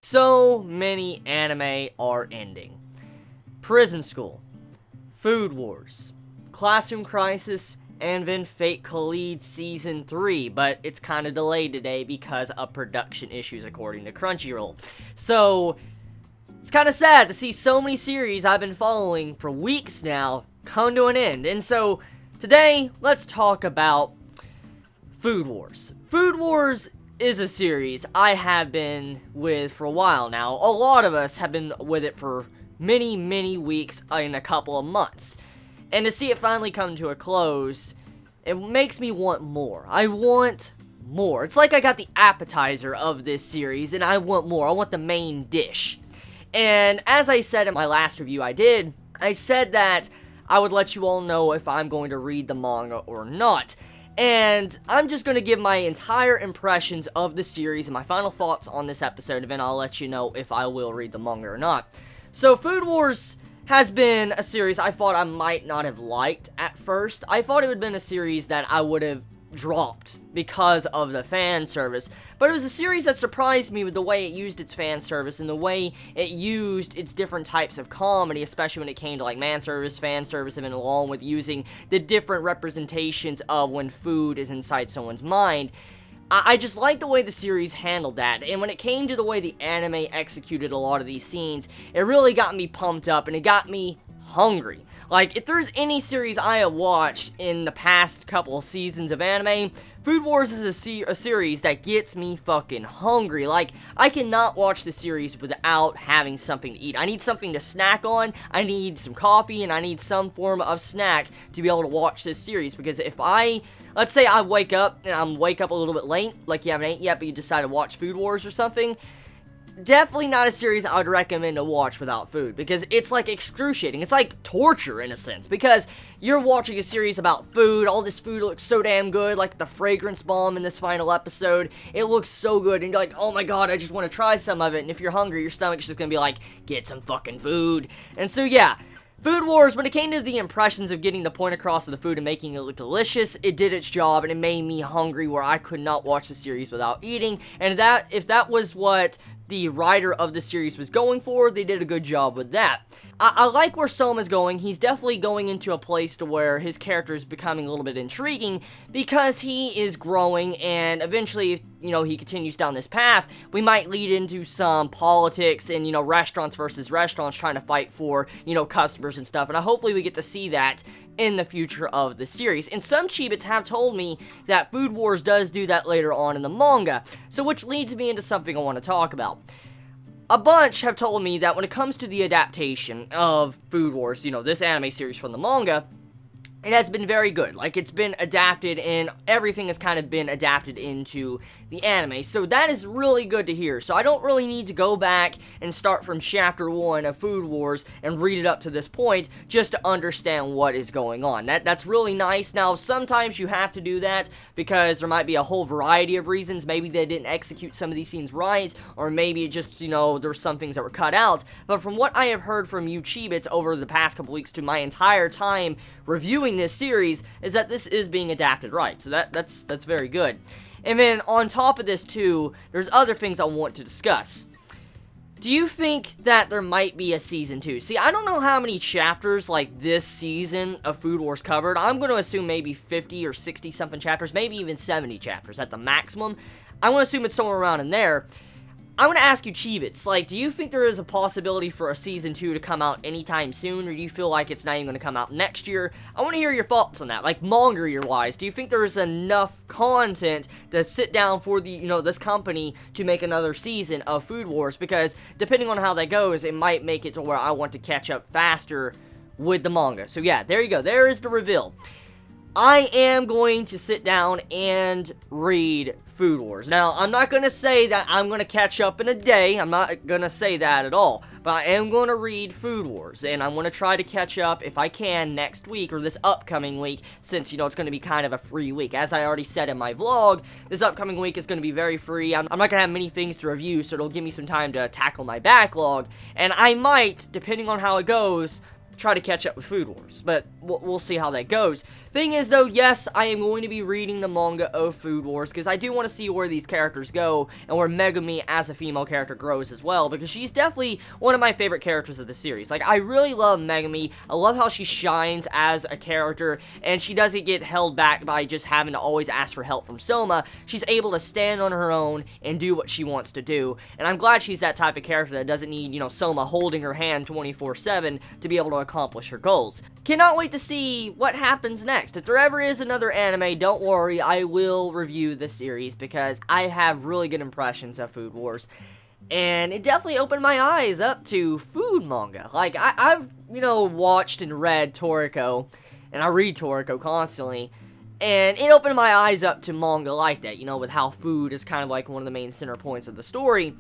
So many anime are ending. Prison School, Food Wars, Classroom Crisis, and then Fate Khalid Season 3, but it's kind of delayed today because of production issues according to Crunchyroll. So, it's kind of sad to see so many series I've been following for weeks now come to an end. And so, today, let's talk about Food Wars. Food Wars is a series I have been with for a while now. A lot of us have been with it for many weeks in a couple of months. And to see it finally come to a close, it makes me want more. I want more. It's like I got the appetizer of this series, and I want more. I want the main dish. And as I said in my last review I said that I would let you all know if I'm going to read the manga or not. And I'm just going to give my entire impressions of the series and my final thoughts on this episode, and then I'll let you know if I will read the manga or not. So, Food Wars has been a series I thought I might not have liked at first. I thought it would have been a series that I would have dropped because of the fan service, but it was a series that surprised me with the way it used its fan service and the way it used its different types of comedy, especially when it came to like man service, fan service, and then along with using the different representations of when food is inside someone's mind. I just like the way the series handled that, and when it came to the way the anime executed a lot of these scenes, it really got me pumped up and it got me hungry. Like, if there's any series I have watched in the past couple of seasons of anime, Food Wars is a series that gets me fucking hungry. Like, I cannot watch the series without having something to eat. I need something to snack on, I need some coffee, and I need some form of snack to be able to watch this series, because if let's say I wake up, and I wake up a little bit late, like you haven't ate yet, but you decide to watch Food Wars or something, definitely not a series I would recommend to watch without food, because it's like excruciating. It's like torture in a sense, because you're watching a series about food. All this food looks so damn good, like the fragrance bomb in this final episode. It looks so good, and you're like, oh my god, I just want to try some of it. And if you're hungry, your stomach's just gonna be like, get some fucking food. And so yeah, Food Wars, when it came to the impressions of getting the point across of the food and making it look delicious, it did its job, and it made me hungry where I could not watch the series without eating. And if that was what the writer of the series was going for, they did a good job with that. I like where Soma's going. He's definitely going into a place to where his character is becoming a little bit intriguing, because he is growing, and eventually, if, he continues down this path, we might lead into some politics and, restaurants versus restaurants trying to fight for, customers and stuff, and hopefully we get to see that in the future of the series. And some Chibits have told me that Food Wars does do that later on in the manga, so which leads me into something I want to talk about. A bunch have told me that when it comes to the adaptation of Food Wars, this anime series from the manga, it has been very good. Like, it's been adapted, and everything has kind of been adapted into the anime. So that is really good to hear. So I don't really need to go back and start from chapter 1 of Food Wars and read it up to this point just to understand what is going on. That's really nice. Now, sometimes you have to do that because there might be a whole variety of reasons. Maybe they didn't execute some of these scenes right, or maybe it just, there's some things that were cut out. But from what I have heard from you Chibits over the past couple weeks to my entire time reviewing this series, is that this is being adapted right. So that's very good. And then on top of this too, there's other things I want to discuss. Do you think that there might be a season 2? See, I don't know how many chapters like this season of Food Wars covered. I'm going to assume maybe 50 or 60 something chapters, maybe even 70 chapters at the maximum. I want to assume it's somewhere around in there. I want to ask you Chibits, like, do you think there is a possibility for a season 2 to come out anytime soon, or do you feel like it's not even going to come out next year? I want to hear your thoughts on that, like, manga year-wise. Do you think there is enough content to sit down for the, this company to make another season of Food Wars? Because, depending on how that goes, it might make it to where I want to catch up faster with the manga. So yeah, there you go. There is the reveal. I am going to sit down and read Food Wars. Now, I'm not going to say that I'm going to catch up in a day. I'm not going to say that at all. But I am going to read Food Wars. And I'm going to try to catch up, if I can, next week or this upcoming week. Since, it's going to be kind of a free week. As I already said in my vlog, this upcoming week is going to be very free. I'm not going to have many things to review, so it'll give me some time to tackle my backlog. And I might, depending on how it goes, try to catch up with Food Wars. But we'll see how that goes. Thing is, though, yes, I am going to be reading the manga of Food Wars, because I do want to see where these characters go, and where Megumi as a female character grows as well, because she's definitely one of my favorite characters of the series. Like, I really love Megumi. I love how she shines as a character, and she doesn't get held back by just having to always ask for help from Soma. She's able to stand on her own and do what she wants to do, and I'm glad she's that type of character that doesn't need, you know, Soma holding her hand 24/7 to be able to accomplish her goals. Cannot wait to see what happens next. If there ever is another anime, don't worry, I will review the series, because I have really good impressions of Food Wars. And it definitely opened my eyes up to food manga. Like, I've, you know, watched and read Toriko, and I read Toriko constantly, and it opened my eyes up to manga like that, you know, with how food is kind of like one of the main center points of the story.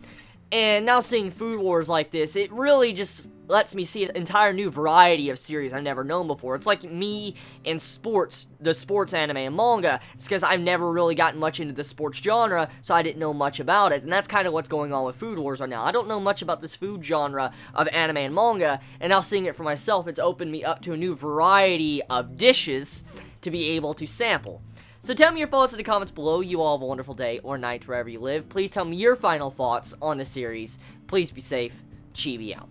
And now seeing Food Wars like this, it really just lets me see an entire new variety of series I've never known before. It's like me in sports, the sports anime and manga. It's because I've never really gotten much into the sports genre, so I didn't know much about it. And that's kind of what's going on with Food Wars right now. I don't know much about this food genre of anime and manga, and now seeing it for myself, it's opened me up to a new variety of dishes to be able to sample. So tell me your thoughts in the comments below. You all have a wonderful day or night wherever you live. Please tell me your final thoughts on the series. Please be safe. Chibi out.